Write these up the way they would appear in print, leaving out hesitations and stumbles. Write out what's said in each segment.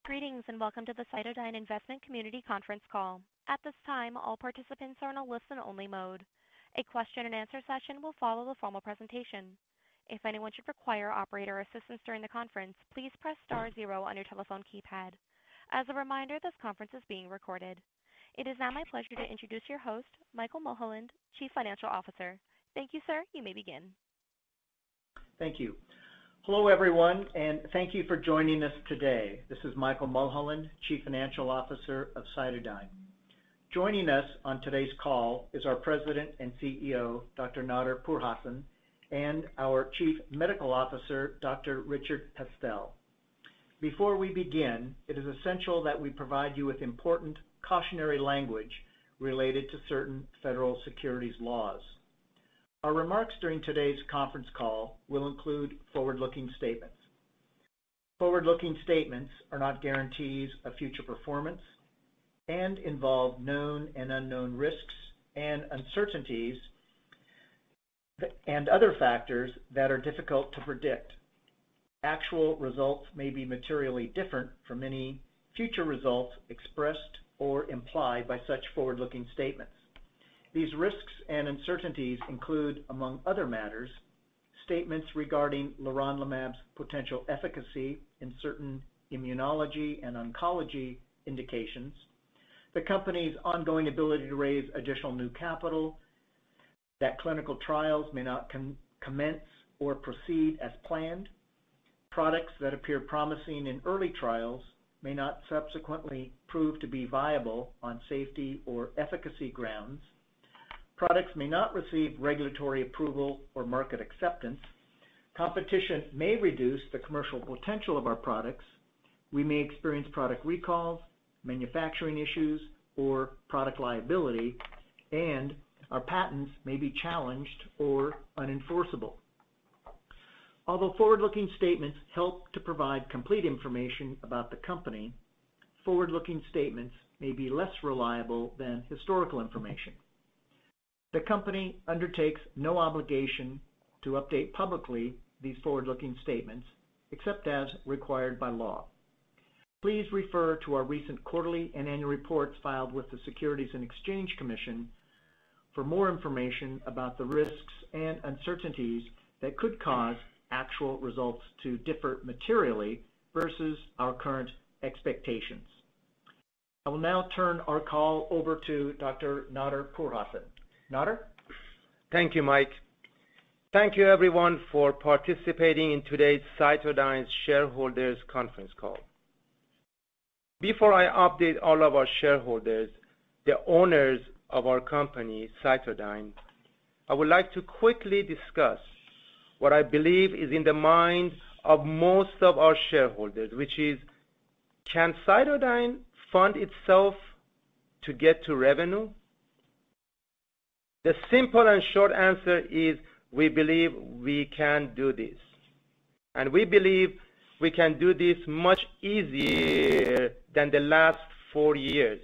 Greetings and welcome to the CytoDyn Investment Community Conference Call. At this time, all participants are in a listen-only mode. A question-and-answer session will follow the formal presentation. If anyone should require operator assistance during the conference, please press star zero on your telephone keypad. As a reminder, this conference is being recorded. It is now my pleasure to introduce your host, Michael Mulholland, Chief Financial Officer. Thank you, sir. You may begin. Thank you. Hello, everyone, and thank you for joining us today. This is Michael Mulholland, Chief Financial Officer of CytoDyn. Joining us on today's call is our President and CEO, Dr. Nader Pourhassan, and our Chief Medical Officer, Dr. Richard Pestel. Before we begin, it is essential that we provide you with important cautionary language related to certain federal securities laws. Our remarks during today's conference call will include forward-looking statements. Forward-looking statements are not guarantees of future performance and involve known and unknown risks and uncertainties and other factors that are difficult to predict. Actual results may be materially different from any future results expressed or implied by such forward-looking statements. These risks and uncertainties include, among other matters, statements regarding Leronlimab's potential efficacy in certain immunology and oncology indications, the company's ongoing ability to raise additional new capital, that clinical trials may not commence or proceed as planned, products that appear promising in early trials may not subsequently prove to be viable on safety or efficacy grounds, products may not receive regulatory approval or market acceptance, competition may reduce the commercial potential of our products, we may experience product recalls, manufacturing issues, or product liability, and our patents may be challenged or unenforceable. Although forward-looking statements help to provide complete information about the company, forward-looking statements may be less reliable than historical information. The company undertakes no obligation to update publicly these forward-looking statements, except as required by law. Please refer to our recent quarterly and annual reports filed with the Securities and Exchange Commission for more information about the risks and uncertainties that could cause actual results to differ materially versus our current expectations. I will now turn our call over to Dr. Nader Pourhassan. Nader? Thank you, Mike. Thank you, everyone, for participating in today's CytoDyn's shareholders conference call. Before I update all of our shareholders, the owners of our company, CytoDyn, I would like to quickly discuss what I believe is in the mind of most of our shareholders, which is, can CytoDyn fund itself to get to revenue? The simple and short answer is we believe we can do this. And we believe we can do this much easier than the last 4 years.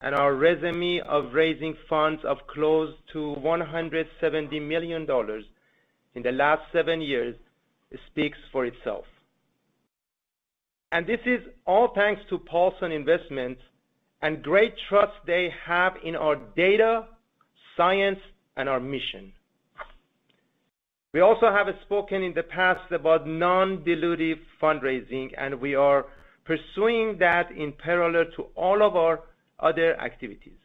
And our resume of raising funds of close to $170 million in the last 7 years speaks for itself. And this is all thanks to Paulson Investments and great trust they have in our data, science, and our mission. We also have spoken in the past about non-dilutive fundraising, and we are pursuing that in parallel to all of our other activities.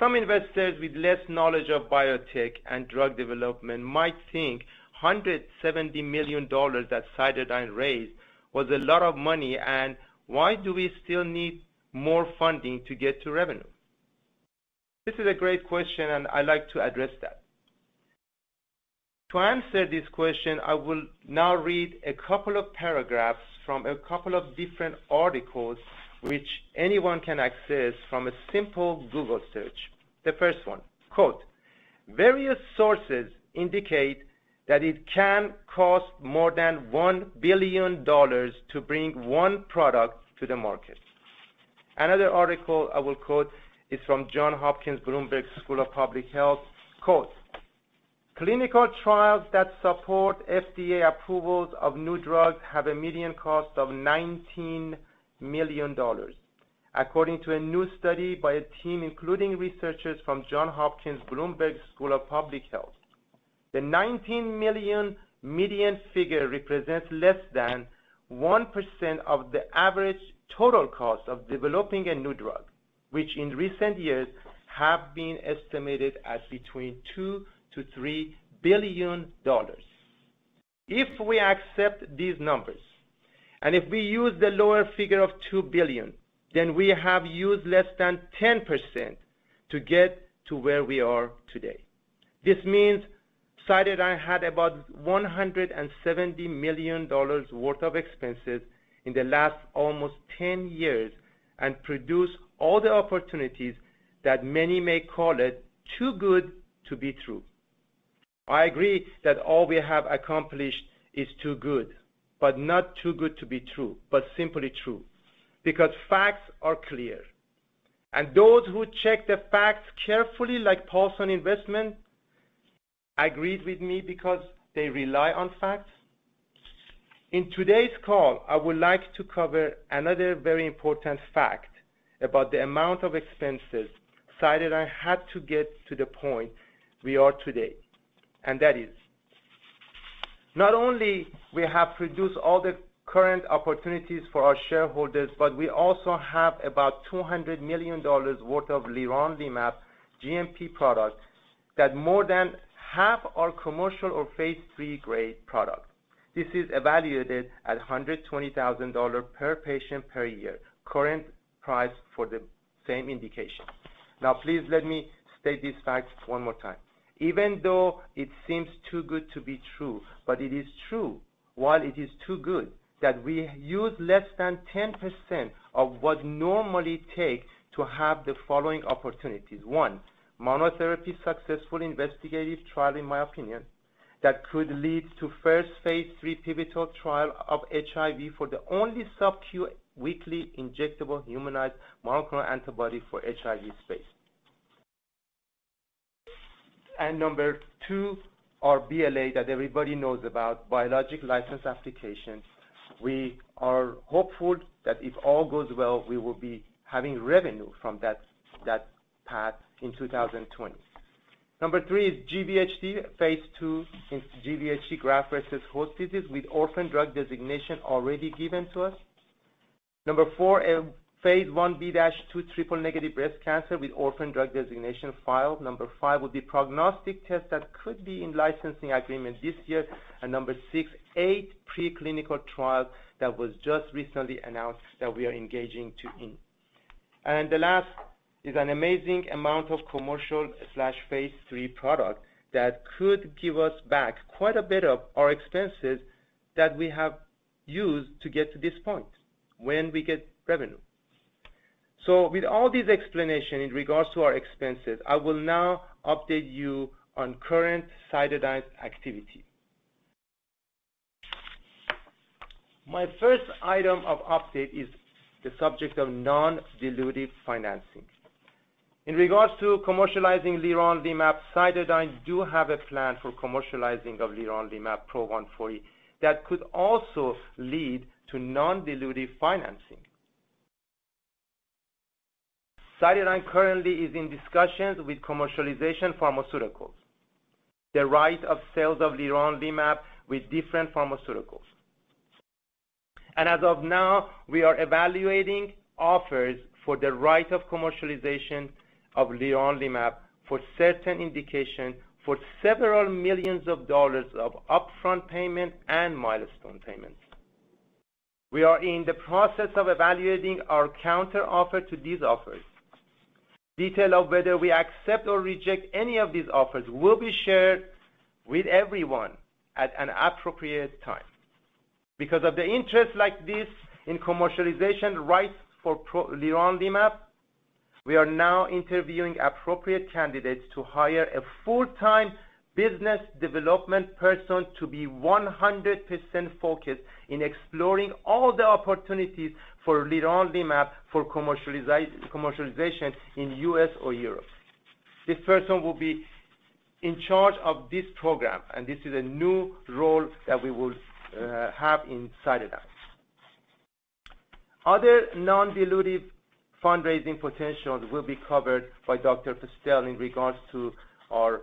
Some investors with less knowledge of biotech and drug development might think $170 million that CytoDyn raised was a lot of money, and why do we still need more funding to get to revenue? This is a great question, and I'd like to address that. To answer this question, I will now read a couple of paragraphs from a couple of different articles which anyone can access from a simple Google search. The first one, quote, various sources indicate that it can cost more than $1 billion to bring one product to the market. Another article I will quote is from Johns Hopkins Bloomberg School of Public Health. Quote, Clinical trials that support FDA approvals of new drugs have a median cost of $19 million. According to a new study by a team including researchers from Johns Hopkins Bloomberg School of Public Health, the 19 million median figure represents less than 1% of the average total cost of developing a new drug, which in recent years have been estimated at between $2 to $3 billion. If we accept these numbers, and if we use the lower figure of $2 billion, then we have used less than 10% to get to where we are today. This means CytoDyn had about $170 million worth of expenses in the last almost 10 years and produced all the opportunities that many may call it too good to be true. I agree that all we have accomplished is too good, but not too good to be true, but simply true, because facts are clear. And those who check the facts carefully, like Paulson Investment, agreed with me because they rely on facts. In today's call, I would like to cover another very important fact about the amount of expenses CytoDyn had to get to the point we are today. And that is, not only we have produced all the current opportunities for our shareholders, but we also have about $200 million worth of Leronlimab GMP products that more than half are commercial or phase 3 grade products. This is evaluated at $120,000 per patient per year, current price for the same indication. Now, please let me state these facts one more time. Even though it seems too good to be true, but it is true, while it is too good, that we use less than 10% of what normally take to have the following opportunities. One, monotherapy successful investigative trial, in my opinion, that could lead to first phase 3 pivotal trial of HIV for the only sub-Q weekly injectable humanized monoclonal antibody for HIV space. And number two, our BLA that everybody knows about, biologic license application. We are hopeful that if all goes well, we will be having revenue from that path in 2020. Number three is GVHD, phase 2 in GVHD, graft versus host disease, with orphan drug designation already given to us. Number four, phase 1B-2 triple negative breast cancer with orphan drug designation filed. Number five would be prognostic test that could be in licensing agreement this year. And number six, 8 preclinical trials that was just recently announced that we are engaging in. And the last is an amazing amount of commercial/phase 3 product that could give us back quite a bit of our expenses that we have used to get to this point when we get revenue. So with all these explanations in regards to our expenses, I will now update you on current CytoDyn activity. My first item of update is the subject of non-dilutive financing. In regards to commercializing Leronlimab, CytoDyn do have a plan for commercializing of Leronlimab Pro 140 that could also lead to non-dilutive financing. CytoDyn currently is in discussions with commercialization pharmaceuticals, the right of sales of Leronlimab with different pharmaceuticals. And as of now, we are evaluating offers for the right of commercialization of Leronlimab for certain indications for several millions of dollars of upfront payment and milestone payments. We are in the process of evaluating our counter offer to these offers. Detail of whether we accept or reject any of these offers will be shared with everyone at an appropriate time. Because of the interest like this in commercialization rights for Leronlimab, we are now interviewing appropriate candidates to hire a full-time business development person to be 100% focused in exploring all the opportunities for Leronlimab for commercialization in US or Europe. This person will be in charge of this program, and this is a new role that we will have in CytoDyn. Other non-dilutive fundraising potentials will be covered by Dr. Pastel in regards to our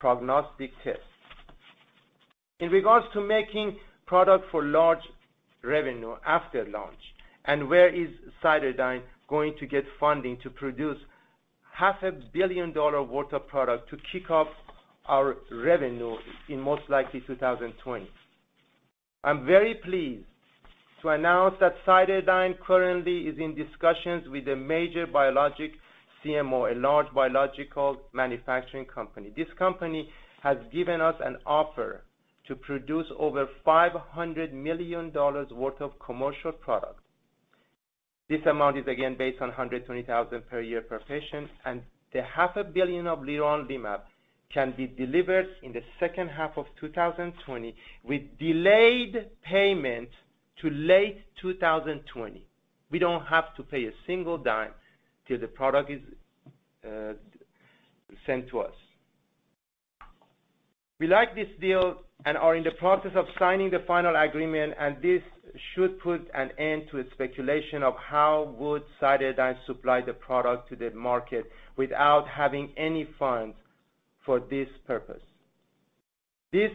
prognostic tests. In regards to making product for large revenue after launch, and where is CytoDyn going to get funding to produce $500 million worth of product to kick off our revenue in most likely 2020. I'm very pleased to announce that CytoDyn currently is in discussions with a major biologic CMO, a large biological manufacturing company. This company has given us an offer to produce over $500 million worth of commercial product. This amount is again based on $120,000 per year per patient, and the $500 million of Leronlimab can be delivered in the second half of 2020 with delayed payment to late 2020. We don't have to pay a single dime till the product is sent to us. We like this deal and are in the process of signing the final agreement, and this should put an end to a speculation of how would CytoDyn supply the product to the market without having any funds for this purpose. This,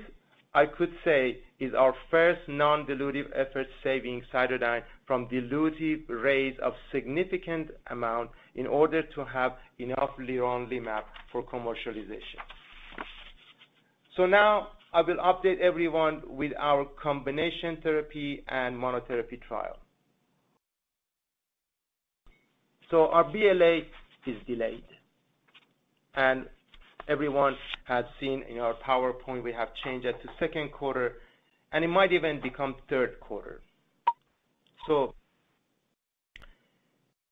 I could say, is our first non-dilutive effort saving CytoDyn from dilutive raise of significant amount in order to have enough Leronlimab for commercialization. So now I will update everyone with our combination therapy and monotherapy trial. So our BLA is delayed, and everyone has seen in our PowerPoint we have changed it to second quarter, and it might even become third quarter. So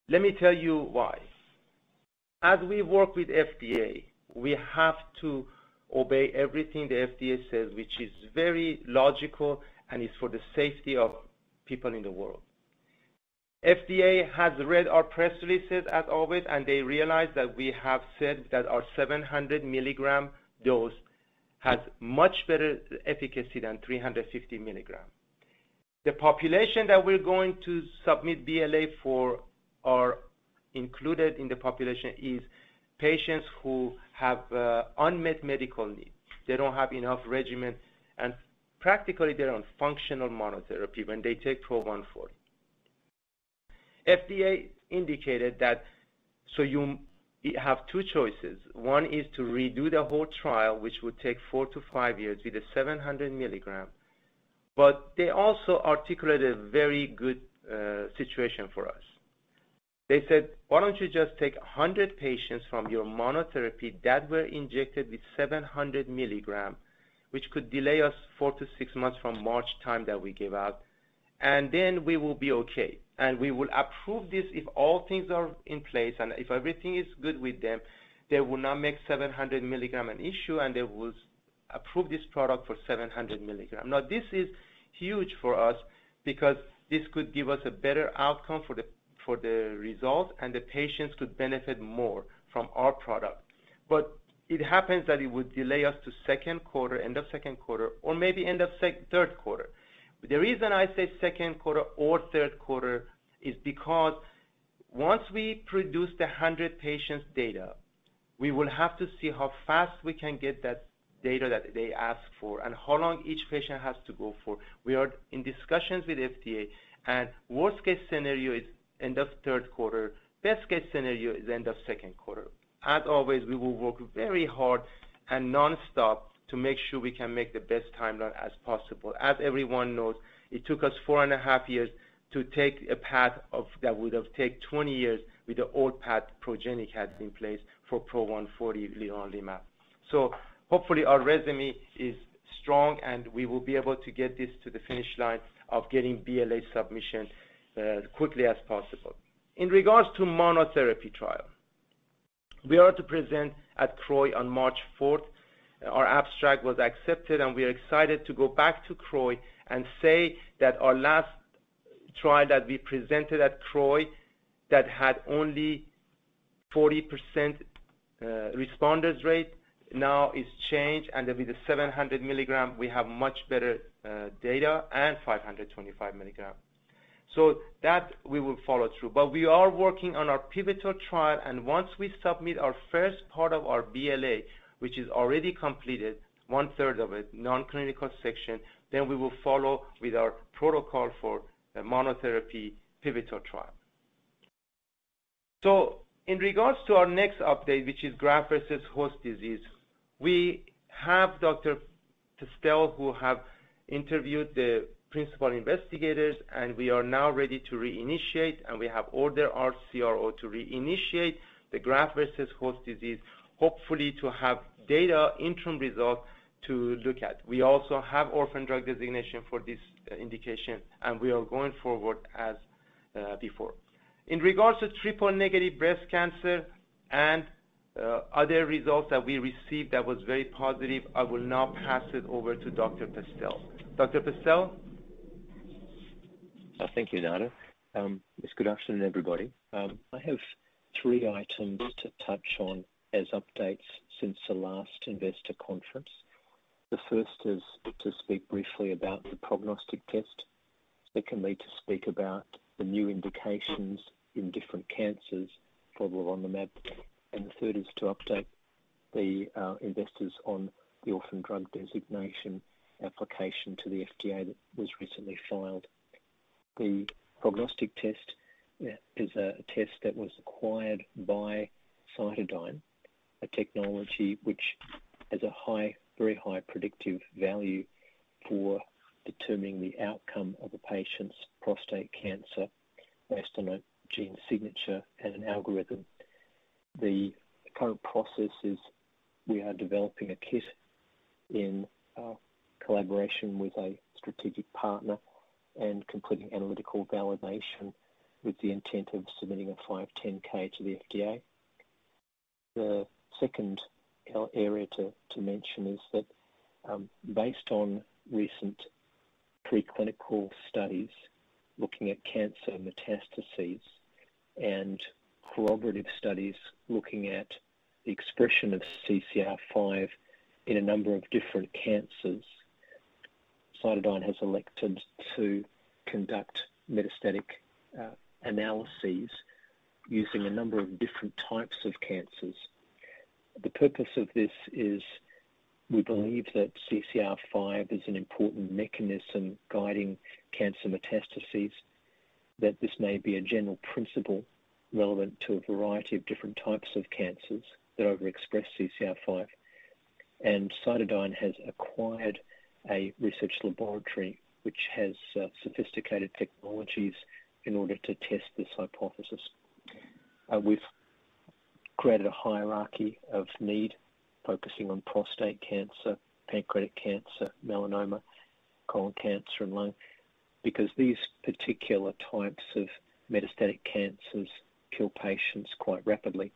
let me tell you why. As we work with FDA, we have to obey everything the FDA says, which is very logical and is for the safety of people in the world. FDA has read our press releases as always, and they realize that we have said that our 700 milligram dose has much better efficacy than 350 milligram. The population that we're going to submit BLA for are included in the population is patients who have unmet medical needs. They don't have enough regimen, and practically they're on functional monotherapy when they take Pro 140. FDA indicated that so you have two choices. One is to redo the whole trial, which would take 4 to 5 years with a 700 milligram. But they also articulated a very good situation for us. They said, why don't you just take 100 patients from your monotherapy that were injected with 700 milligram, which could delay us 4 to 6 months from March time that we gave out, and then we will be okay. And we will approve this if all things are in place and if everything is good with them. They will not make 700 milligram an issue, and they will approve this product for 700 milligram. Now, this is huge for us because this could give us a better outcome for the result, and the patients could benefit more from our product. But it happens that it would delay us to second quarter, end of second quarter, or maybe end of third quarter. But the reason I say second quarter or third quarter is because once we produce the 100 patients data, we will have to see how fast we can get that data that they ask for and how long each patient has to go for. We are in discussions with FDA, and worst case scenario is end of third quarter. Best case scenario is end of second quarter. As always, we will work very hard and non-stop to make sure we can make the best timeline as possible. As everyone knows, it took us 4.5 years to take a path that would have taken 20 years with the old path Progenic had in place for Pro 140 Leronlimab. So hopefully our resume is strong, and we will be able to get this to the finish line of getting BLA submission quickly as possible. In regards to monotherapy trial, we are to present at CROI on March 4th. Our abstract was accepted, and we are excited to go back to CROI and say that our last trial that we presented at CROI that had only 40% responders rate now is changed, and with the 700 milligram, we have much better data, and 525 milligram. So that we will follow through. But we are working on our pivotal trial, and once we submit our first part of our BLA, which is already completed, 1/3 of it, non-clinical section, then we will follow with our protocol for the monotherapy pivotal trial. So in regards to our next update, which is graft versus host disease, we have Dr. Pestel, who have interviewed the principal investigators, and we are now ready to reinitiate, and we have ordered our CRO to reinitiate the graft versus host disease, hopefully to have data, interim results to look at. We also have orphan drug designation for this indication, and we are going forward as before. In regards to triple-negative breast cancer and other results that we received that was very positive, I will now pass it over to Dr. Pestel. Dr. Pestel? Thank you, Nader. Yes, good afternoon, everybody. I have 3 items to touch on as updates since the last investor conference. The first is to speak briefly about the prognostic test. Secondly, to speak about the new indications in different cancers for Leronlimab. And the third is to update the investors on the orphan drug designation application to the FDA that was recently filed. The prognostic test is a test that was acquired by CytoDyn, a technology which has a very high predictive value for determining the outcome of a patient's prostate cancer based on a gene signature and an algorithm. The current process is we are developing a kit in collaboration with a strategic partner and completing analytical validation with the intent of submitting a 510K to the FDA. The second area to mention is that based on recent preclinical studies looking at cancer metastases and corroborative studies looking at the expression of CCR5 in a number of different cancers, CytoDyn has elected to conduct metastatic analyses using a number of different types of cancers. The purpose of this is we believe that CCR5 is an important mechanism guiding cancer metastases, that this may be a general principle relevant to a variety of different types of cancers that overexpress CCR5. And CytoDyn has acquired a research laboratory which has sophisticated technologies in order to test this hypothesis. We've created a hierarchy of need focusing on prostate cancer, pancreatic cancer, melanoma, colon cancer, and lung, because these particular types of metastatic cancers kill patients quite rapidly.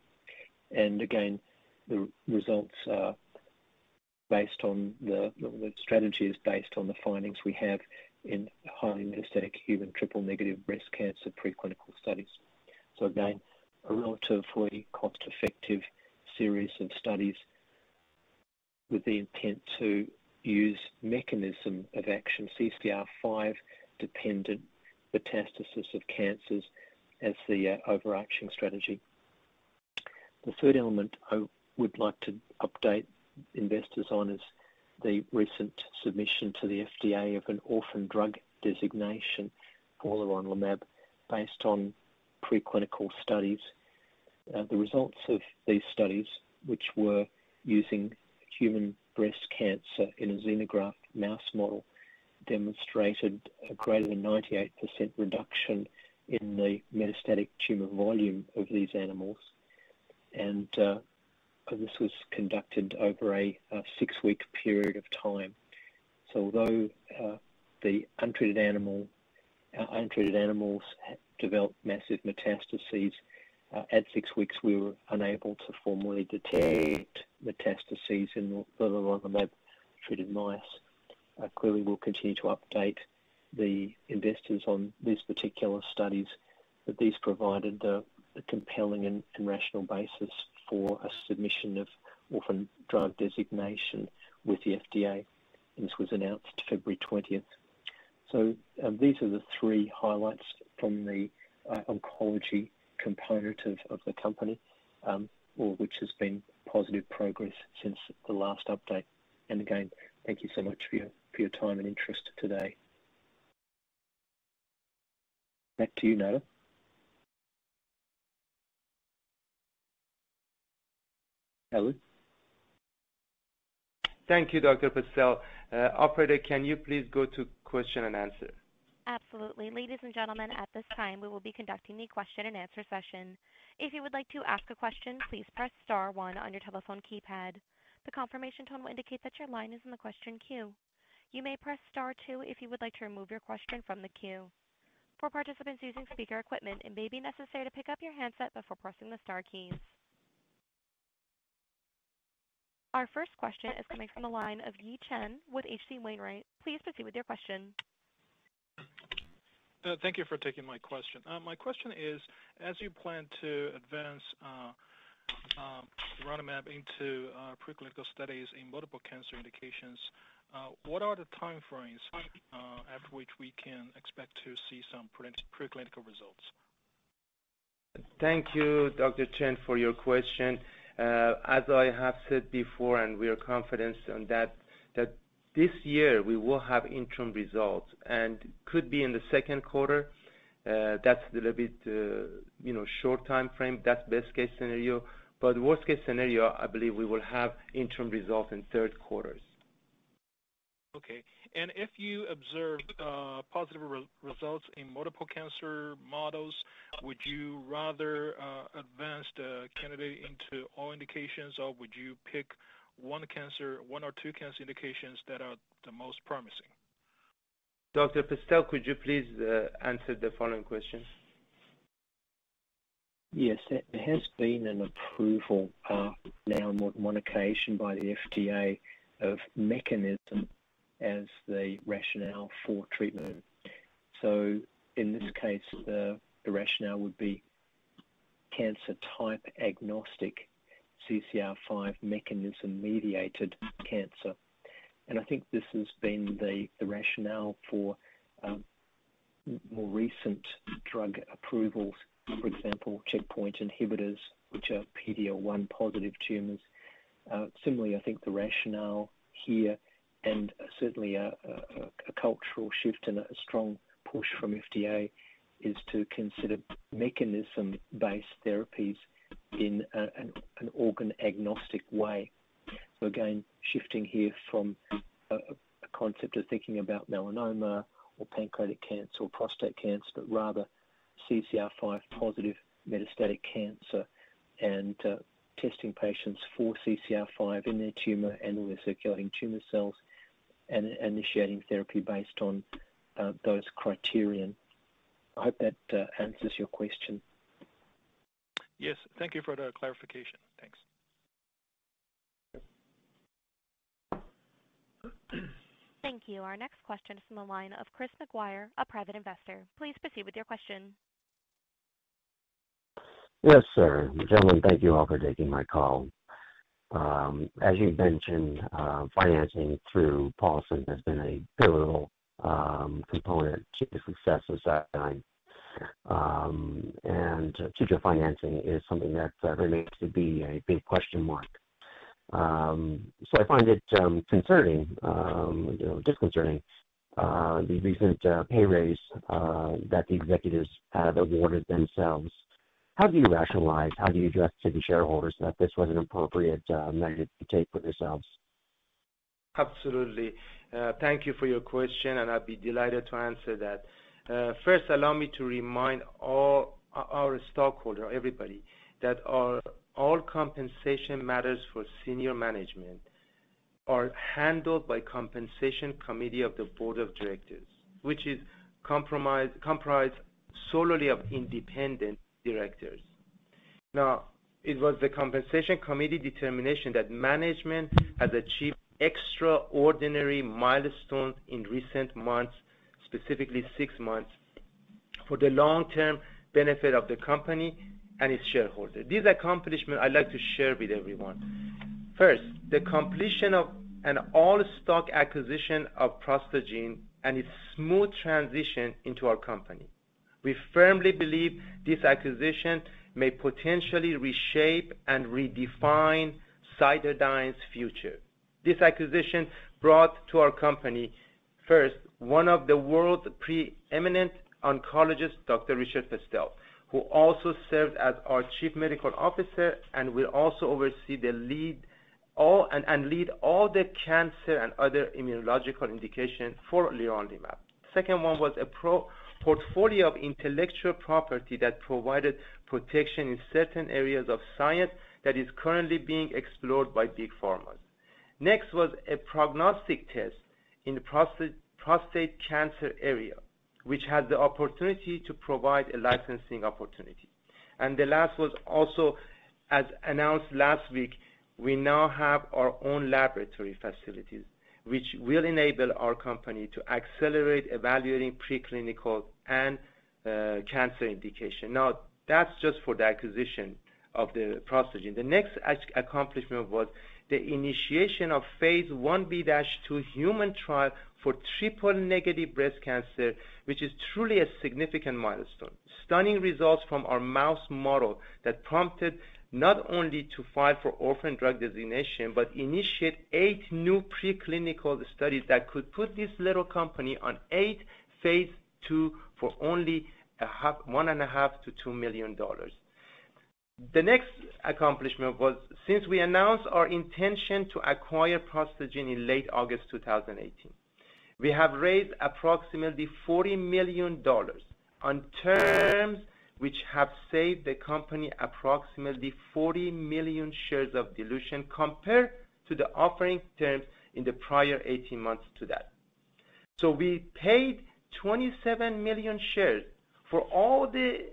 And again, the results are based on the strategy is based on the findings we have in highly metastatic human triple-negative breast cancer preclinical studies. So again, a relatively cost-effective series of studies with the intent to use mechanism of action, CCR5 dependent metastasis of cancers, as the overarching strategy. The third element I would like to update investors on is the recent submission to the FDA of an orphan drug designation for Leronlimab based on preclinical studies. The results of these studies, which were using human breast cancer in a xenograft mouse model, demonstrated a greater than 98% reduction in the metastatic tumor volume of these animals. And this was conducted over a 6-week period of time. So although the untreated animals developed massive metastases, at 6 weeks we were unable to formally detect metastases in the Leronlimab treated mice. Clearly we'll continue to update the investors on these particular studies, but these provided a compelling and rational basis for a submission of orphan drug designation with the FDA. And this was announced February 20th. So these are the three highlights from the oncology component of the company, which has been positive progress since the last update. And again, thank you so much for your time and interest today. Back to you, Nada. Hello. Thank you, Dr. Pastel. Operator, can you please go to question and answer? Absolutely. Ladies and gentlemen, at this time, we will be conducting the question and answer session. If you would like to ask a question, please press star 1 on your telephone keypad. The confirmation tone will indicate that your line is in the question queue. You may press star 2 if you would like to remove your question from the queue. For participants using speaker equipment, it may be necessary to pick up your handset before pressing the star keys. Our first question is coming from the line of Yi Chen with H.C. Wainwright. Please proceed with your question. Thank you for taking my question. My question is, as you plan to advance Leronlimab into preclinical studies in multiple cancer indications, what are the time frames after which we can expect to see some preclinical results? Thank you, Dr. Chen, for your question. As I have said before, and we are confident on that this year we will have interim results, and could be in the second quarter. That's a little bit, short time frame. That's best case scenario. But worst case scenario, I believe we will have interim results in third quarters. Okay. And if you observe positive results in multiple cancer models, would you rather advance the candidate into all indications, or would you pick one or two cancer indications that are the most promising? Dr. Pastel, could you please answer the following question? Yes, there has been an approval now on more than one occasion by the FDA of mechanism as the rationale for treatment. So in this case, the rationale would be cancer type agnostic CCR5 mechanism mediated cancer. And I think this has been the rationale for more recent drug approvals, for example, checkpoint inhibitors, which are PD-L1 positive tumors. Similarly, I think the rationale here, and certainly a cultural shift and a strong push from FDA, is to consider mechanism-based therapies in an organ-agnostic way. So again, shifting here from a concept of thinking about melanoma or pancreatic cancer or prostate cancer, but rather CCR5 positive metastatic cancer, and testing patients for CCR5 in their tumor and all their circulating tumor cells, and initiating therapy based on those criterion. I hope that answers your question. Yes, thank you for the clarification. Thanks. Thank you. Our next question is from the line of Chris McGuire, a private investor. Please proceed with your question. Yes, sir. Gentlemen, thank you all for taking my call. As you mentioned, financing through Paulson has been a pivotal component to the success of CytoDyn. And future financing is something that remains to be a big question mark. So I find it concerning, disconcerting, the recent pay raise that the executives have awarded themselves. How do you rationalize, how do you address to the shareholders that this was an appropriate measure to take for yourselves? Absolutely. Thank you for your question, and I'd be delighted to answer that. First, allow me to remind all our stockholders, everybody, that all compensation matters for senior management are handled by compensation committee of the board of directors, which is comprised solely of independent directors. Now, it was the compensation committee determination that management has achieved extraordinary milestones in recent months, specifically 6 months, for the long-term benefit of the company and its shareholders. These accomplishments I'd like to share with everyone. First, the completion of an all-stock acquisition of ProstaGene and its smooth transition into our company. We firmly believe this acquisition may potentially reshape and redefine CytoDyn's future. This acquisition brought to our company, first, one of the world's preeminent oncologists, Dr. Richard Pestel, who also served as our Chief Medical Officer and will also oversee lead all the cancer and other immunological indications for Leronlimab. Second one was a portfolio of intellectual property that provided protection in certain areas of science that is currently being explored by big pharmas. Next was a prognostic test in the prostate cancer area, which has the opportunity to provide a licensing opportunity. And the last was also, as announced last week, we now have our own laboratory facilities, which will enable our company to accelerate evaluating preclinical and cancer indication. Now, that's just for the acquisition of the ProstaGene. The next accomplishment was the initiation of phase 1B-2 human trial for triple-negative breast cancer, which is truly a significant milestone. Stunning results from our mouse model that prompted not only to file for orphan drug designation, but initiate 8 new preclinical studies that could put this little company on 8 phase 2 for only $1.5 to $2 million. The next accomplishment was, since we announced our intention to acquire ProstaGene in late August 2018, we have raised approximately $40 million on terms which have saved the company approximately 40 million shares of dilution compared to the offering terms in the prior 18 months to that. So we paid 27 million shares for all the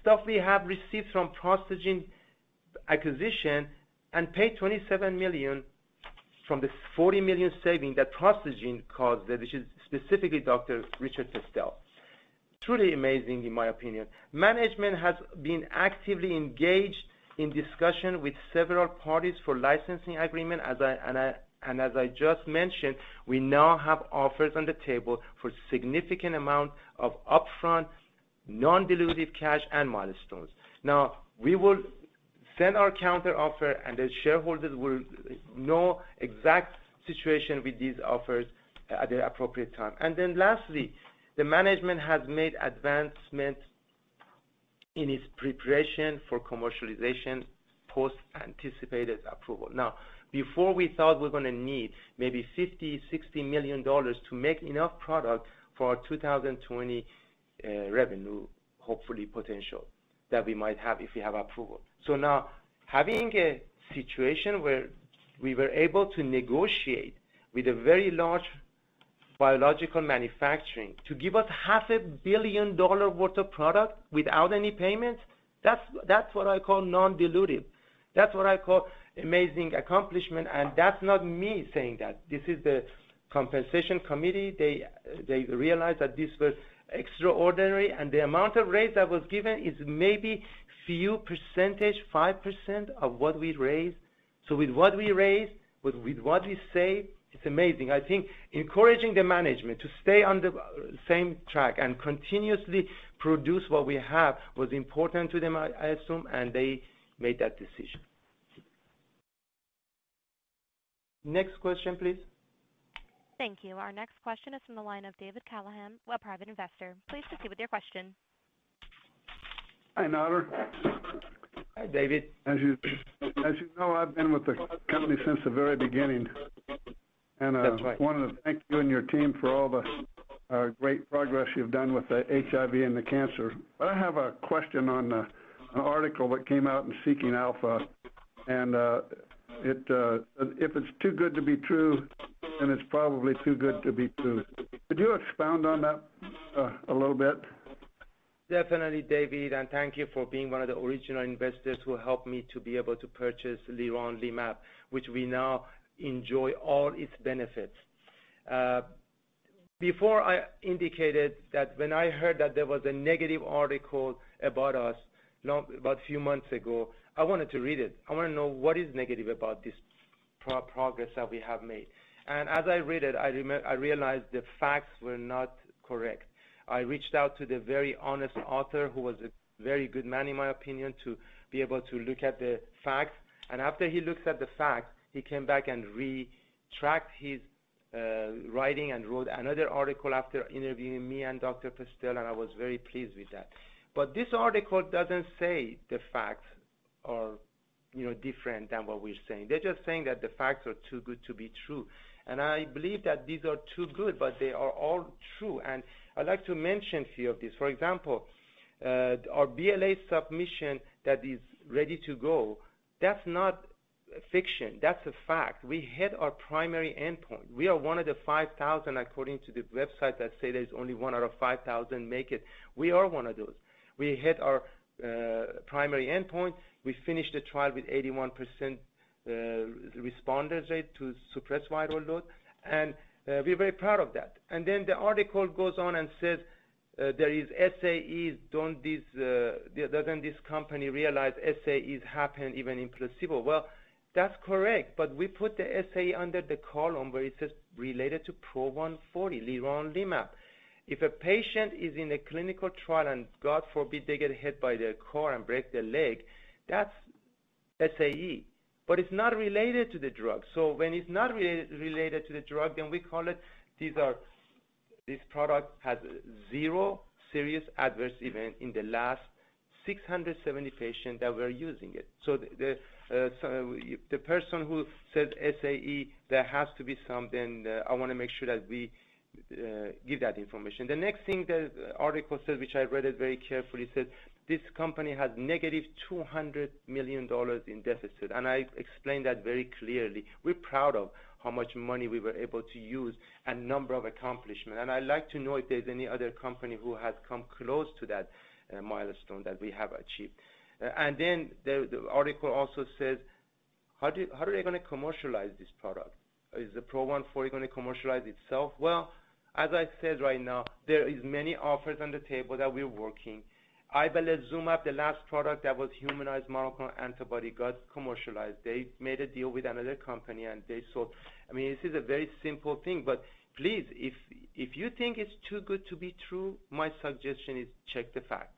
stuff we have received from ProstaGene acquisition and paid 27 million from the 40 million saving that ProstaGene caused, which is specifically Dr. Richard Pestel. Truly amazing, in my opinion. Management has been actively engaged in discussion with several parties for licensing agreement. As I just mentioned, we now have offers on the table for significant amount of upfront, non-dilutive cash and milestones. Now, we will send our counter offer, and the shareholders will know exact situation with these offers at the appropriate time. And then lastly, the management has made advancements in its preparation for commercialization post-anticipated approval. Now, before we thought we're going to need maybe $50, $60 million to make enough product for our 2020 revenue, hopefully potential, that we might have if we have approval. So now, having a situation where we were able to negotiate with a very large biological manufacturing to give us $500 million worth of product without any payments, that's what I call non-dilutive. That's what I call amazing accomplishment, and that's not me saying that. This is the compensation committee. They realized that this was extraordinary, and the amount of raise that was given is maybe few percentage, 5% of what we raised. So with what we raised, with what we save, it's amazing. I think encouraging the management to stay on the same track and continuously produce what we have was important to them, I assume, and they made that decision. Next question, please. Thank you. Our next question is from the line of David Callahan, a private investor. Please proceed with your question. Hi, Nader. Hi, David. As you know, I've been with the company since the very beginning, and That's right. wanted to thank you and your team for all the great progress you've done with the HIV and the cancer. But I have a question on an article that came out in Seeking Alpha, and if it's too good to be true, then it's probably too good to be true. Could you expound on that a little bit? Definitely, David, and thank you for being one of the original investors who helped me to be able to purchase Leronlimab, which we now enjoy all its benefits. Before I indicated that when I heard that there was a negative article about us about a few months ago, I wanted to read it. I want to know what is negative about this progress that we have made. And as I read it, I realized the facts were not correct. I reached out to the very honest author, who was a very good man in my opinion, to be able to look at the facts. And after he looks at the facts, he came back and retracted his writing and wrote another article after interviewing me and Dr. Pestel, and I was very pleased with that. But this article doesn't say the facts are different than what we're saying. They're just saying that the facts are too good to be true. And I believe that these are too good, but they are all true. And I'd like to mention a few of these. For example, our BLA submission that is ready to go, that's not fiction, that's a fact. We hit our primary endpoint. We are one of the 5,000, according to the website that say there's only 1 out of 5,000 make it. We are one of those. We hit our primary endpoint. We finished the trial with 81% responders rate to suppress viral load, and we're very proud of that. And then the article goes on and says there is SAEs. Doesn't this company realize SAEs happen even in placebo? Well, that's correct, but we put the SAE under the column where it says related to Pro-140, Leronlimab. If a patient is in a clinical trial and God forbid they get hit by the car and break their leg, that's SAE. But it's not related to the drug. So when it's not related to the drug, then we call it, this product has 0 serious adverse event in the last 670 patients that were using it. So the person who says SAE, there has to be something. I want to make sure that we give that information. The next thing the article says, which I read it very carefully, says this company has negative $200 million in deficit, and I explained that very clearly. We're proud of how much money we were able to use and number of accomplishments, and I'd like to know if there's any other company who has come close to that milestone that we have achieved. And then the article also says, how are they going to commercialize this product? Is the Pro-140 going to commercialize itself? Well, as I said right now, there is many offers on the table that we're working. Ibalizumab, the last product that was humanized monoclonal antibody, got commercialized. They made a deal with another company and they sold. I mean, this is a very simple thing, but please, if you think it's too good to be true, my suggestion is check the facts.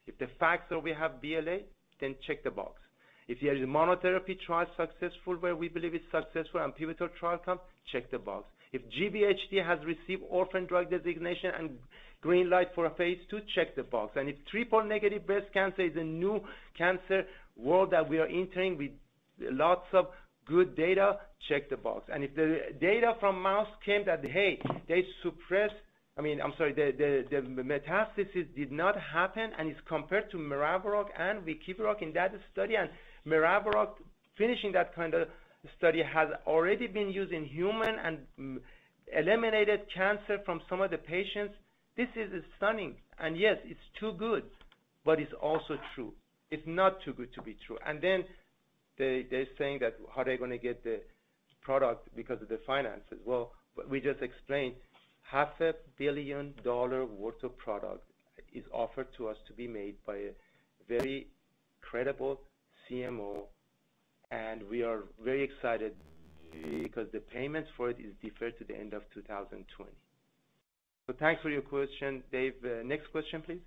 If the facts are we have BLA, then check the box. If there is a monotherapy trial successful where we believe it's successful and pivotal trial comes, check the box. If GVHD has received orphan drug designation and green light for a phase 2, check the box. And if triple-negative breast cancer is a new cancer world that we are entering with lots of good data, check the box. And if the data from mouse came that, hey, they suppress, the metastasis did not happen and is compared to Maraviroc and Vikivaroc in that study, and Maraviroc finishing that kind of study has already been used in human and eliminated cancer from some of the patients. This is stunning. And yes, it's too good, but it's also true. It's not too good to be true. And then they're saying that how they're going to get the product because of the finances. Well, we just explained $500 million worth of product is offered to us to be made by a very credible CMO, and we are very excited because the payments for it is deferred to the end of 2020. So thanks for your question, Dave. Next question, please.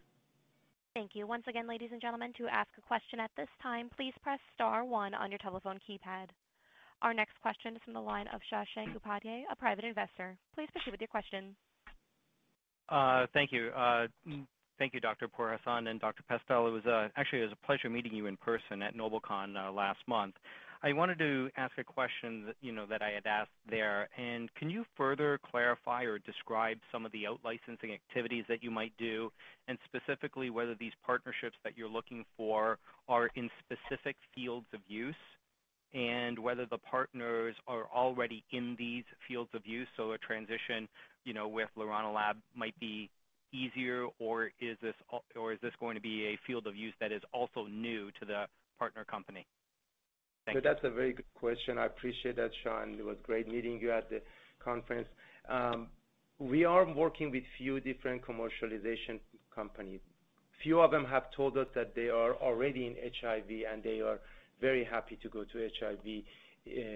Thank you. Once again, ladies and gentlemen, to ask a question at this time, please press star 1 on your telephone keypad. Our next question is from the line of Shashank Upadhyay, a private investor. Please proceed with your question. Thank you. Thank you, Dr. Pourhassan and Dr. Pestel. It was a pleasure meeting you in person at NobleCon last month. I wanted to ask a question that I had asked there, and can you further clarify or describe some of the out-licensing activities that you might do, and specifically whether these partnerships that you're looking for are in specific fields of use, and whether the partners are already in these fields of use, so a transition, with Leronlimab might be easier, or is this going to be a field of use that is also new to the partner company? So that's a very good question. I appreciate that, Sean. It was great meeting you at the conference. We are working with few different commercialization companies. Few of them have told us that they are already in HIV and they are very happy to go to HIV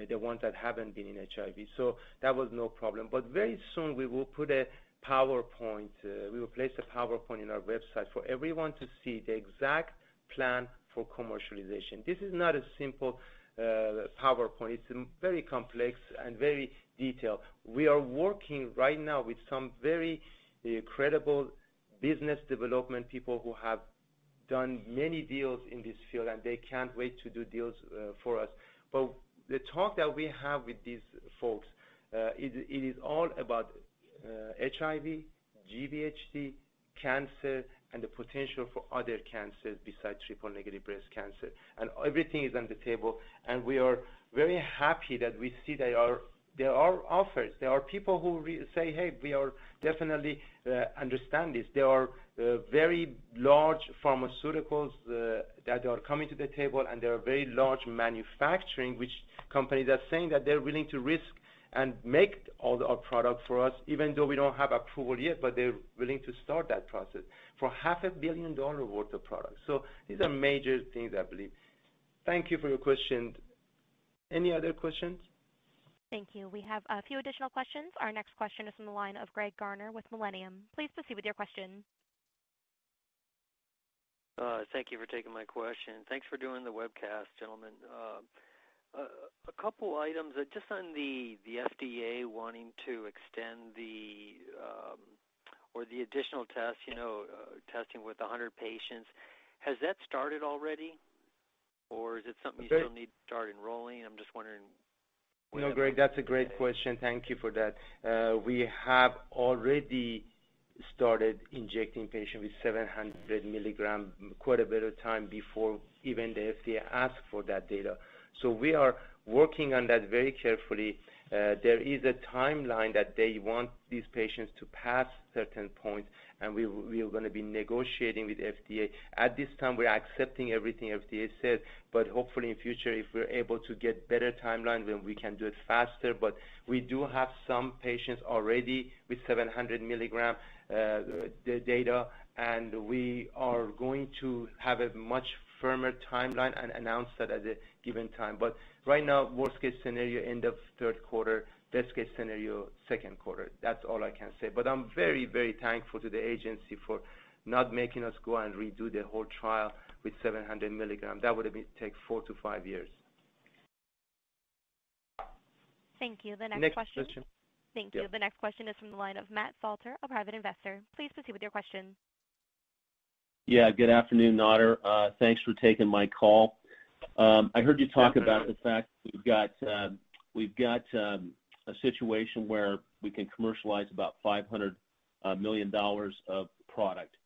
the ones that haven't been in HIV. So that was no problem. But very soon we will put a PowerPoint, we will place a PowerPoint in our website for everyone to see the exact plan for commercialization. This is not a simple PowerPoint. It's very complex and very detailed. We are working right now with some very credible business development people who have done many deals in this field, and they can't wait to do deals for us. But the talk that we have with these folks, it is all about HIV, GVHD, cancer, and the potential for other cancers besides triple-negative breast cancer. And everything is on the table, and we are very happy that we see there are offers. There are people who say, hey, we are definitely understand this. There are very large pharmaceuticals that are coming to the table, and there are very large manufacturing companies that are saying that they're willing to risk and make all our product for us, even though we don't have approval yet, but they're willing to start that process for $500 million worth of products. So these are major things, I believe. Thank you for your question. Any other questions? Thank you. We have a few additional questions. Our next question is from the line of Greg Garner with Millennium. Please proceed with your question. Thank you for taking my question. Thanks for doing the webcast, gentlemen. A couple items just on the FDA wanting to extend the additional test, testing with 100 patients. Has that started already, or is it something you still need to start enrolling? I'm just wondering. No, Greg, that's a great question. Thank you for that. We have already started injecting patients with 700 milligram quite a bit of time before even the FDA asked for that data. So we are working on that very carefully. There is a timeline that they want these patients to pass certain points, and we are going to be negotiating with FDA. At this time, we're accepting everything FDA says, but hopefully in future, if we're able to get better timeline, then we can do it faster. But we do have some patients already with 700 milligram the data, and we are going to have a much firmer timeline and announce that at a given time. But right now, worst case scenario, end of third quarter, best case scenario, second quarter. That's all I can say. But I'm very, very thankful to the agency for not making us go and redo the whole trial with 700 milligram. That would have taken 4 to 5 years. Thank you. The next question. Thank you. Yep. The next question is from the line of Matt Salter, a private investor. Please proceed with your question. Yeah, good afternoon, Nader. Thanks for taking my call. I heard you talk about the fact we've got a situation where we can commercialize about $500 million of product.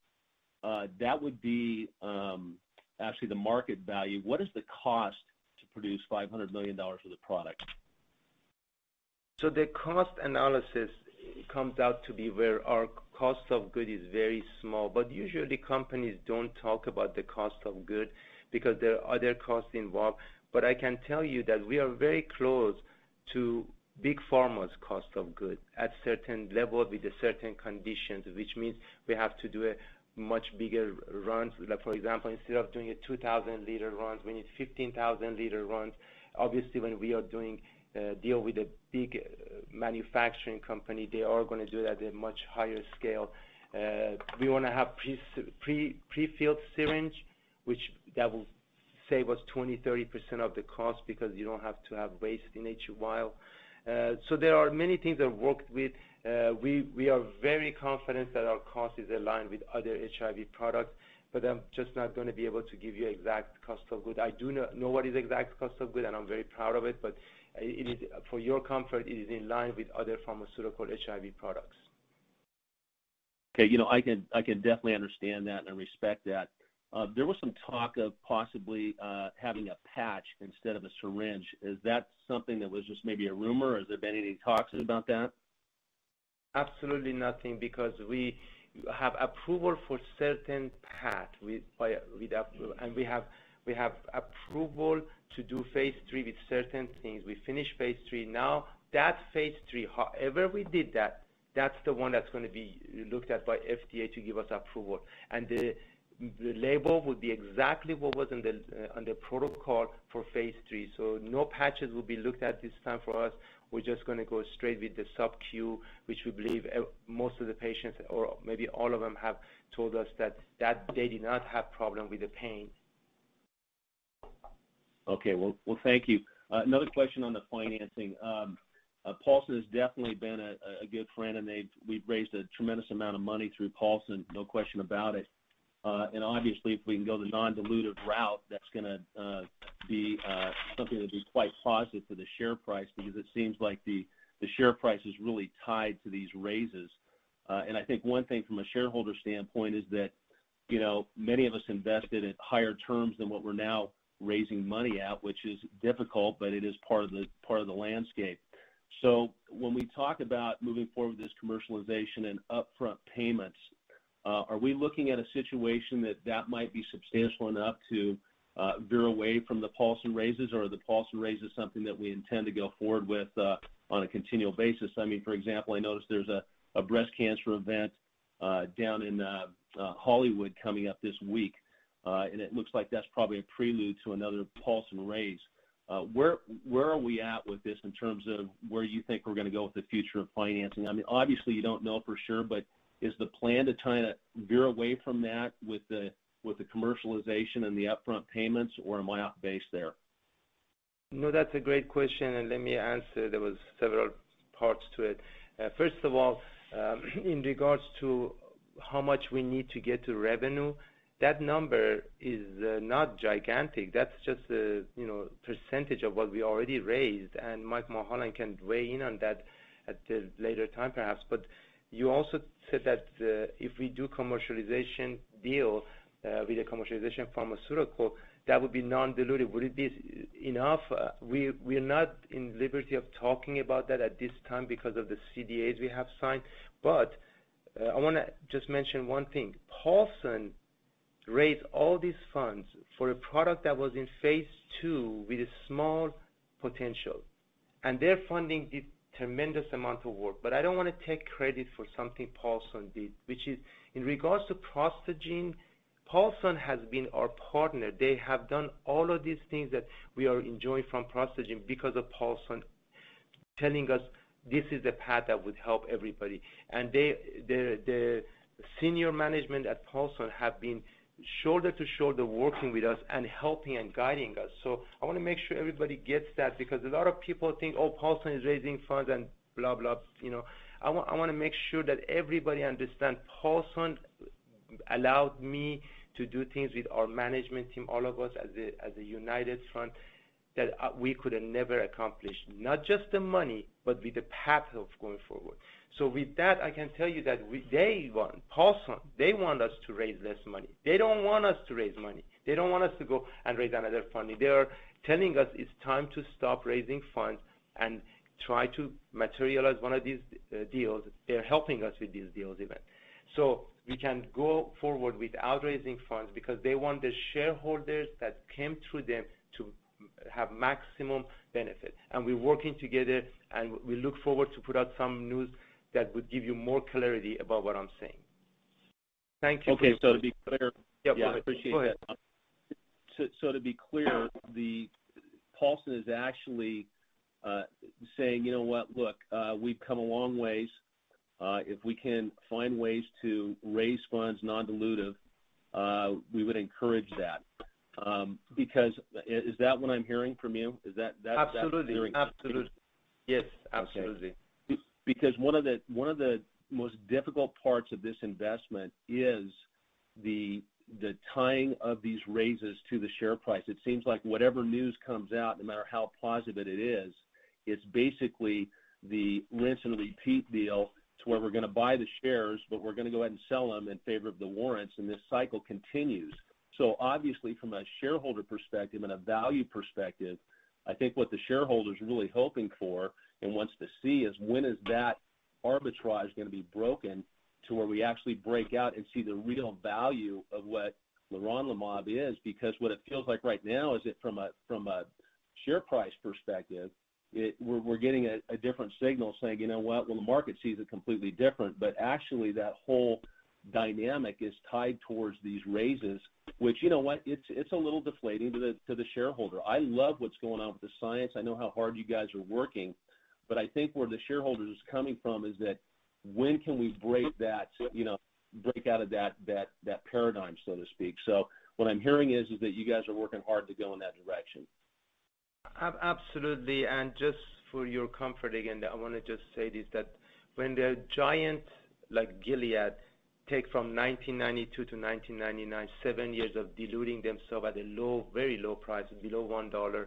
That would be actually the market value. What is the cost to produce $500 million worth of product? So the cost analysis comes out to be where our cost of good is very small, but usually companies don't talk about the cost of good because there are other costs involved. But I can tell you that we are very close to big pharma's cost of good at certain level with a certain conditions, which means we have to do a much bigger runs. Like for example, instead of doing a 2,000 liter runs, we need 15,000 liter runs. Obviously, when we are doing deal with a big manufacturing company, they are going to do that at a much higher scale. We want to have pre-filled syringe, which that will save us 20-30% of the cost because you don't have to have waste in each vial. So there are many things that worked with. We are very confident that our cost is aligned with other HIV products, but I'm just not going to be able to give you exact cost of good. I do know what is exact cost of good, and I'm very proud of it, but it is, for your comfort, it is in line with other pharmaceutical HIV products. Okay, I can definitely understand that and respect that. There was some talk of possibly having a patch instead of a syringe. Is that something that was just maybe a rumor, or has there been any talks about that? Absolutely nothing, because we have approval for certain path and we have approval to do phase 3 with certain things. We finished phase 3. Now that phase 3, however we did that, that's the one that's going to be looked at by FDA to give us approval. And the the label would be exactly what was on the protocol for phase 3. So no patches will be looked at this time for us. We're just going to go straight with the sub-Q, which we believe most of the patients, or maybe all of them, have told us that they did not have problem with the pain. Okay, well, thank you. Another question on the financing. Paulson has definitely been a good friend, and we've raised a tremendous amount of money through Paulson, no question about it. And obviously, if we can go the non-dilutive route, that's going to be something that would be quite positive for the share price, because it seems like the share price is really tied to these raises. And I think one thing from a shareholder standpoint is that, many of us invested at higher terms than what we're now raising money at, which is difficult, but it is part of the landscape. So when we talk about moving forward with this commercialization and upfront payments, are we looking at a situation that might be substantial enough to veer away from the Paulson raises, or are the Paulson raises something that we intend to go forward with on a continual basis? I mean, for example, I noticed there's a breast cancer event down in Hollywood coming up this week, and it looks like that's probably a prelude to another Paulson raise. Where are we at with this in terms of where you think we're going to go with the future of financing? I mean, obviously you don't know for sure, but is the plan to try to veer away from that with the commercialization and the upfront payments, or am I off base there? No, that's a great question, and let me answer. There was several parts to it. First of all, in regards to how much we need to get to revenue, that number is not gigantic. That's just a percentage of what we already raised, and Mike Mulholland can weigh in on that at the later time perhaps. But you also said that if we do commercialization deal with a commercialization pharmaceutical, that would be non-dilutive. Would it be enough? We're not in liberty of talking about that at this time because of the CDAs we have signed. But I want to just mention one thing. Paulson raised all these funds for a product that was in phase 2 with a small potential, and their funding did tremendous amount of work. But I don't want to take credit for something Paulson did, which is in regards to ProstaGene. Paulson has been our partner. They have done all of these things that we are enjoying from ProstaGene because of Paulson telling us this is the path that would help everybody. And the senior management at Paulson have been shoulder to shoulder working with us and helping and guiding us. So I want to make sure everybody gets that, because a lot of people think, oh, Paulson is raising funds and blah, blah. I want to make sure that everybody understands Paulson allowed me to do things with our management team, all of us as a united front, that we could have never accomplished. Not just the money, but with the path of going forward. So with that, I can tell you that Paulson, they want us to raise less money. They don't want us to raise money. They don't want us to go and raise another funding. They are telling us it's time to stop raising funds and try to materialize one of these deals. They're helping us with these deals even. So we can go forward without raising funds because they want the shareholders that came through them to have maximum benefit. And we're working together, and we look forward to put out some news that would give you more clarity about what I'm saying. Thank you. Okay, so to be clear, I appreciate that. So to be clear, the Paulson is actually saying, you know what, look, we've come a long ways. If we can find ways to raise funds non-dilutive, we would encourage that. Because is that what I'm hearing from you? Is that absolutely, absolutely, yes, absolutely. Okay. Because one of the most difficult parts of this investment is the tying of these raises to the share price. It seems like whatever news comes out, no matter how positive it is, it's basically the rinse and repeat deal to where we're going to buy the shares, but we're going to go ahead and sell them in favor of the warrants, and this cycle continues. So obviously, from a shareholder perspective and a value perspective, I think what the shareholder is really hoping for and wants to see is when is that arbitrage going to be broken to where we actually break out and see the real value of what Leronlimab is, because what it feels like right now is that from a share price perspective, we're getting a different signal saying, you know what, well, the market sees it completely different, but actually that whole dynamic is tied towards these raises, which, you know what, it's a little deflating to the shareholder. I love what's going on with the science. I know how hard you guys are working, but I think where the shareholders is coming from is that when can we break that, break out of that paradigm, so to speak. So what I'm hearing is that you guys are working hard to go in that direction. Absolutely, and just for your comfort again, I want to just say this, that when the giant like Gilead take from 1992 to 1999, 7 years of diluting themselves at a low, very low price, below $1,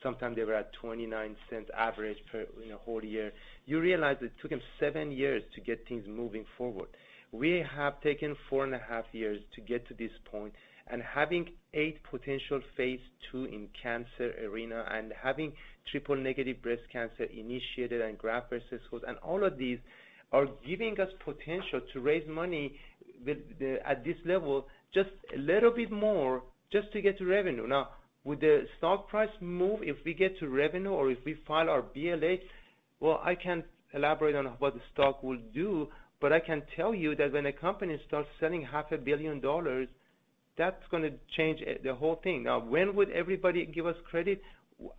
sometimes they were at 29 cents average per whole year, you realize it took them 7 years to get things moving forward. We have taken 4.5 years to get to this point, and having 8 potential phase 2 in cancer arena and having triple negative breast cancer initiated and graft versus host, and all of these are giving us potential to raise money at this level just a little bit more just to get to revenue. Now, would the stock price move if we get to revenue or if we file our BLA? Well, I can't elaborate on what the stock will do, but I can tell you that when a company starts selling $500 million, that's going to change the whole thing. Now, when would everybody give us credit?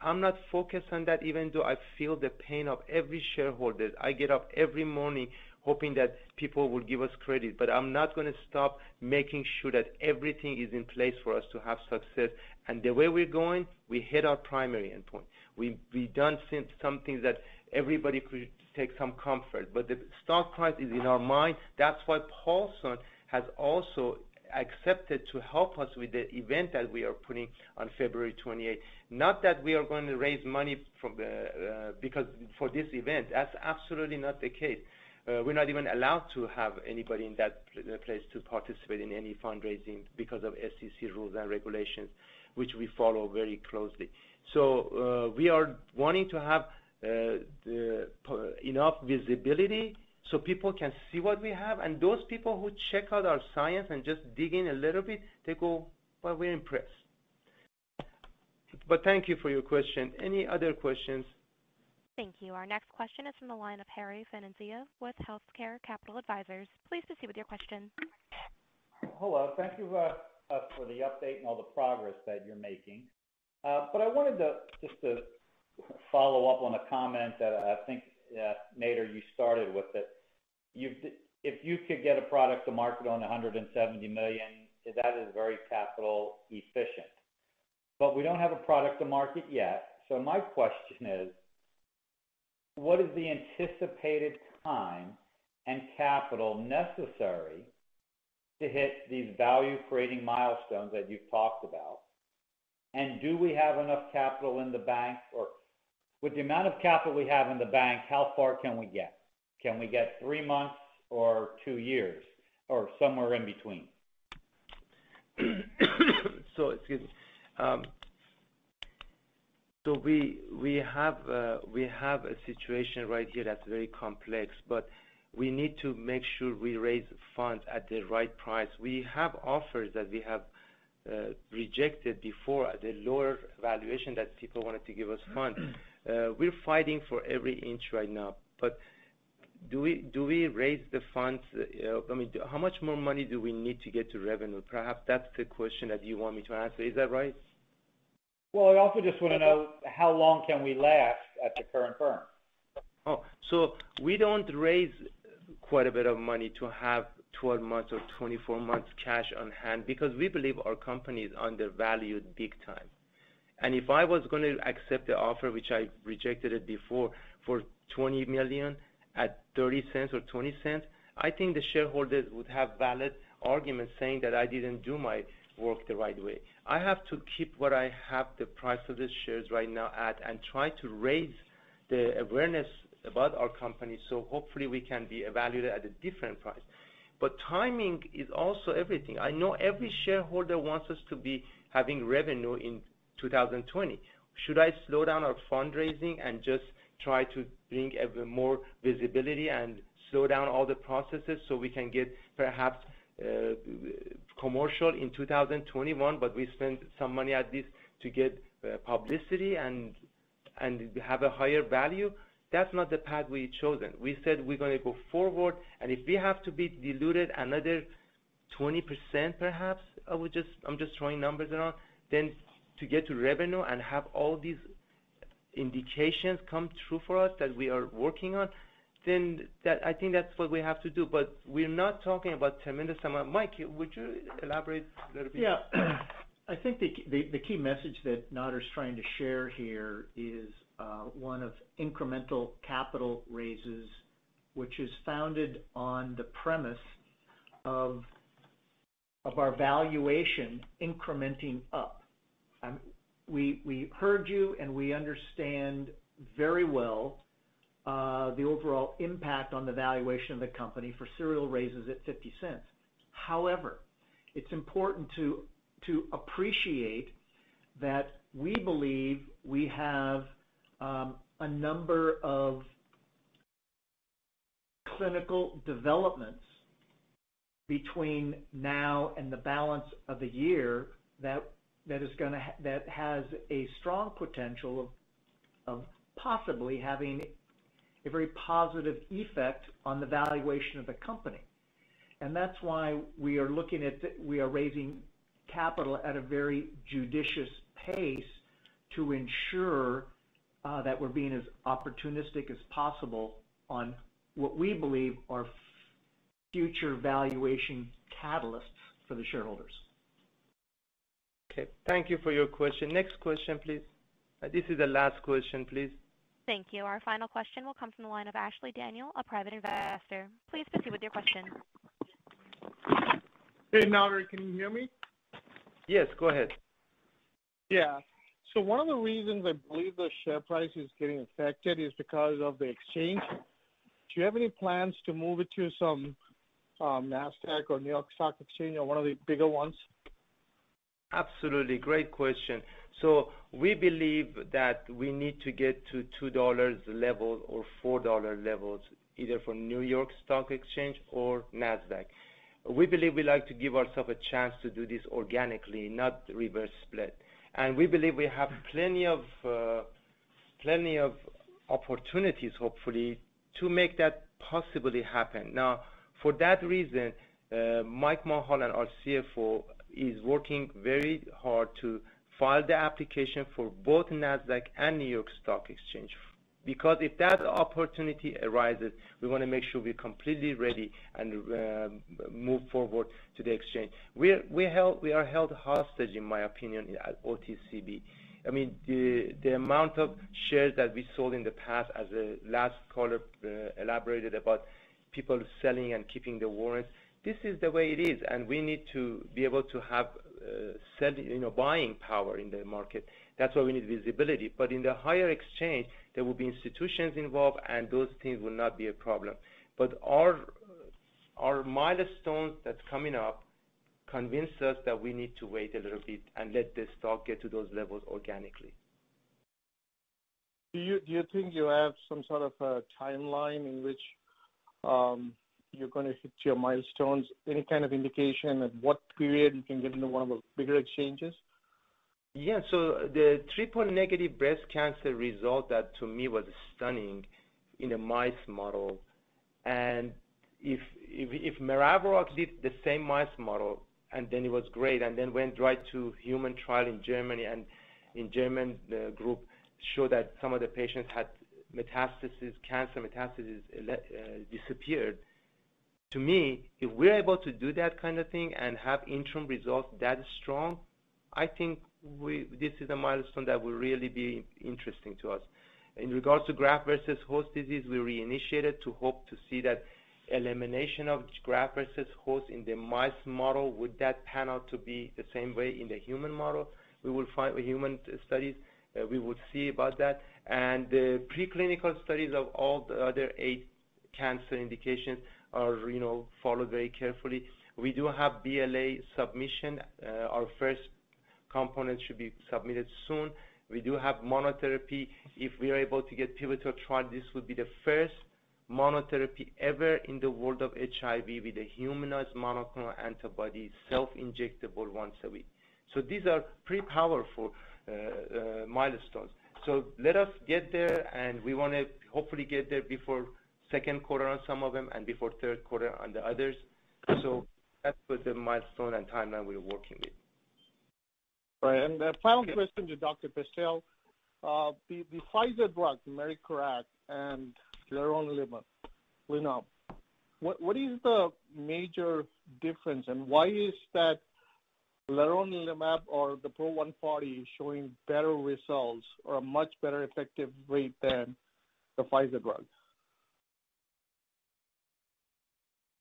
I'm not focused on that, even though I feel the pain of every shareholder. I get up every morning hoping that people will give us credit, but I'm not going to stop making sure that everything is in place for us to have success. And the way we're going, we hit our primary endpoint. We've done some things that everybody could take some comfort, but the stock price is in our mind. That's why Paulson has also accepted to help us with the event that we are putting on February 28th. Not that we are going to raise money from because for this event. That's absolutely not the case. We're not even allowed to have anybody in that place to participate in any fundraising because of SEC rules and regulations, which we follow very closely. So we are wanting to have enough visibility so people can see what we have, and those people who check out our science and just dig in a little bit, they go, well, we're impressed. But thank you for your question. Any other questions? Thank you. Our next question is from the line of Harry Fenenzia with Healthcare Capital Advisors. Please proceed with your question. Hello. Thank you for the update and all the progress that you're making. But I wanted to follow up on a comment that I think, Nader, you started with it. If you could get a product to market on $170 million, that is very capital efficient. But we don't have a product to market yet. So my question is, what is the anticipated time and capital necessary to hit these value-creating milestones that you've talked about? And do we have enough capital in the bank? Or with the amount of capital we have in the bank, how far can we get? Can we get 3 months or 2 years or somewhere in between? So, excuse me. So we have a situation right here that's very complex, but we need to make sure we raise funds at the right price. We have offers that we have rejected before at a lower valuation that people wanted to give us funds. We're fighting for every inch right now, but do we raise the funds? How much more money do we need to get to revenue? Perhaps that's the question that you want me to answer. Is that right? Well, I also just want to know how long can we last at the current burn? Oh, so we don't raise quite a bit of money to have 12 months or 24 months cash on hand because we believe our company is undervalued big time. And if I was going to accept the offer, which I rejected it before, for $20 million at 30 cents or 20 cents, I think the shareholders would have valid arguments saying that I didn't do my work the right way. I have to keep what I have the price of the shares right now at and try to raise the awareness about our company so hopefully we can be evaluated at a different price. But timing is also everything. I know every shareholder wants us to be having revenue in 2020. Should I slow down our fundraising and just try to bring more visibility and slow down all the processes so we can get perhaps commercial in 2021, but we spend some money at this to get publicity and have a higher value? That's not the path we've chosen. We said we're going to go forward, and if we have to be diluted another 20% perhaps, I'm just throwing numbers around, then to get to revenue and have all these indications come true for us that we are working on, then I think that's what we have to do. But we're not talking about tremendous amount. Mike, would you elaborate a little bit? Yeah, I think the key message that Nader's trying to share here is one of incremental capital raises, which is founded on the premise of our valuation incrementing up. We heard you, and we understand very well the overall impact on the valuation of the company for serial raises at 50 cents. However, it's important to appreciate that we believe we have a number of clinical developments between now and the balance of the year that has a strong potential of possibly having a very positive effect on the valuation of the company. And that's why we are raising capital at a very judicious pace to ensure that we're being as opportunistic as possible on what we believe are future valuation catalysts for the shareholders. Okay, thank you for your question. Next question, please. This is the last question, please. Thank you. Our final question will come from the line of Ashley Daniel, a private investor. Please proceed with your question. Hey, Nader, can you hear me? Yes, go ahead. Yeah. So one of the reasons I believe the share price is getting affected is because of the exchange. Do you have any plans to move it to some NASDAQ or New York Stock Exchange or one of the bigger ones? Absolutely. Great question. So we believe that we need to get to $2 level or $4 levels, either for New York Stock Exchange or NASDAQ. We believe we like to give ourselves a chance to do this organically, not reverse split. And we believe we have plenty of opportunities, hopefully, to make that possibly happen. Now, for that reason, Mike Mulholland, our CFO, is working very hard to file the application for both NASDAQ and New York Stock Exchange. Because if that opportunity arises, we want to make sure we're completely ready and move forward to the exchange. We are held hostage, in my opinion, at OTCQB. I mean, the amount of shares that we sold in the past, as the last caller elaborated about people selling and keeping the warrants, this is the way it is, and we need to be able to have buying power in the market. That's why we need visibility. But in the higher exchange, there will be institutions involved, and those things will not be a problem. But our milestones that's coming up convince us that we need to wait a little bit and let the stock get to those levels organically. Do you think you have some sort of a timeline in which you're going to hit your milestones? Any kind of indication at what period you can get into one of the bigger exchanges? Yeah, so the triple-negative breast cancer result, that to me was stunning in a mice model. And if Maraviroc did the same mice model, and then it was great, and then went right to human trial in Germany, and in German group showed that some of the patients had metastasis, cancer metastasis disappeared. To me, if we're able to do that kind of thing and have interim results that strong, I think this is a milestone that will really be interesting to us. In regards to graft versus host disease, we reinitiated to hope to see that elimination of graft versus host in the mice model. Would that pan out to be the same way in the human model? We will find with human studies. We would see about that. And the preclinical studies of all the other 8 cancer indications are, followed very carefully. We do have BLA submission. Our first component should be submitted soon. We do have monotherapy. If we are able to get pivotal trial, this would be the first monotherapy ever in the world of HIV with a humanized monoclonal antibody, self-injectable once a week. So these are pretty powerful milestones. So let us get there, and we want to hopefully get there before second quarter on some of them and before third quarter on the others. So that's what the milestone and timeline we're working with. Right, and the final question to Dr. Pestel. The Pfizer drug, Mericarac, and Leronlimab, what is the major difference, and why is that Leronlimab or the Pro 140 showing better results or a much better effective rate than the Pfizer drug?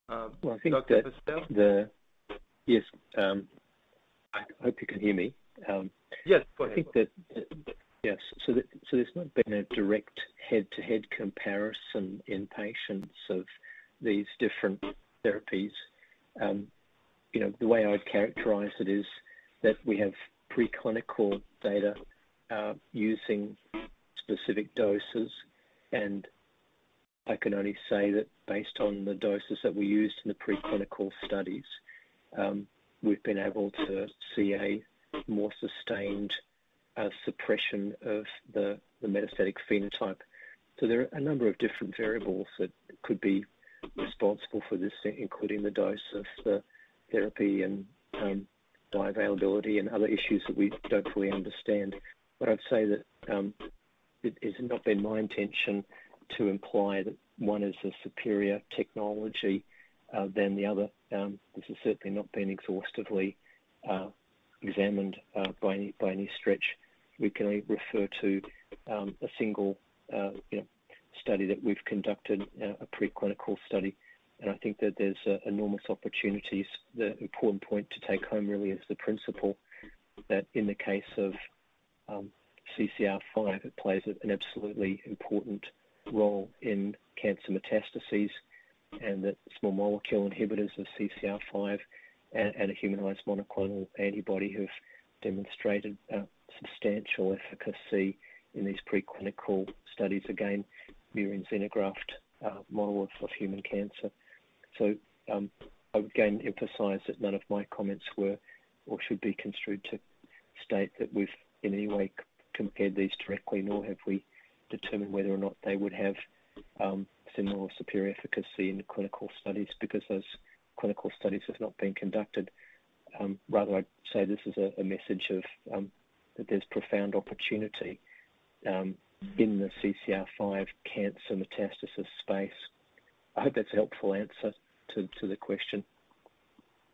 Well, I think Dr. that yes, I hope you can hear me. Yes, go ahead. I think that yes, so there's not been a direct head-to-head comparison in patients of these different therapies. The way I'd characterize it is that we have preclinical data using specific doses, and I can only say that based on the doses that we used in the preclinical studies, we've been able to see a more sustained suppression of the metastatic phenotype. So there are a number of different variables that could be responsible for this, including the dose of the therapy and bioavailability and other issues that we don't fully understand. But I'd say that it has not been my intention to imply that one is a superior technology than the other. This has certainly not been exhaustively examined by any stretch. We can only refer to a single study that we've conducted, a preclinical study, and I think that there's enormous opportunities. The important point to take home really is the principle that in the case of CCR5, it plays an absolutely important role in cancer metastases, and that small molecule inhibitors of CCR5 and a humanized monoclonal antibody have demonstrated substantial efficacy in these preclinical studies, again, mirroring xenograft model of human cancer. So I would again emphasize that none of my comments were or should be construed to state that we've in any way compared these directly, nor have we determined whether or not they would have similar or superior efficacy in clinical studies, because those clinical studies have not been conducted. Rather, I'd say this is a message of that there's profound opportunity in the CCR5 cancer metastasis space. I hope that's a helpful answer to the question.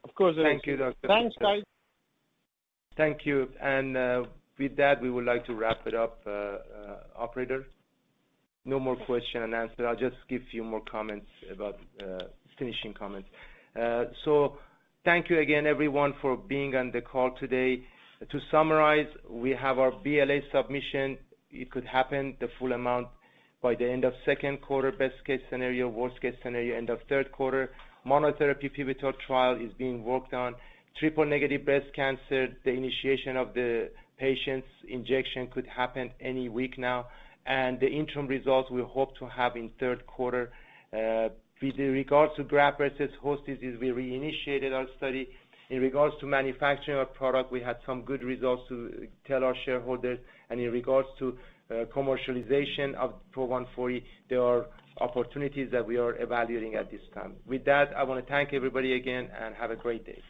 Of course. Thank you, Dr. Thanks, guys. Thank you. And with that, we would like to wrap it up, operator. No more question and answer. I'll just give you more comments about finishing comments. So thank you again, everyone, for being on the call today. To summarize, we have our BLA submission. It could happen, the full amount, by the end of second quarter, best case scenario, worst case scenario, end of third quarter. Monotherapy pivotal trial is being worked on. Triple negative breast cancer, the initiation of the patient's injection could happen any week now. And the interim results we hope to have in third quarter. With regards to graft versus host disease, we reinitiated our study. In regards to manufacturing our product, we had some good results to tell our shareholders. And in regards to commercialization of Pro 140, there are opportunities that we are evaluating at this time. With that, I want to thank everybody again and have a great day.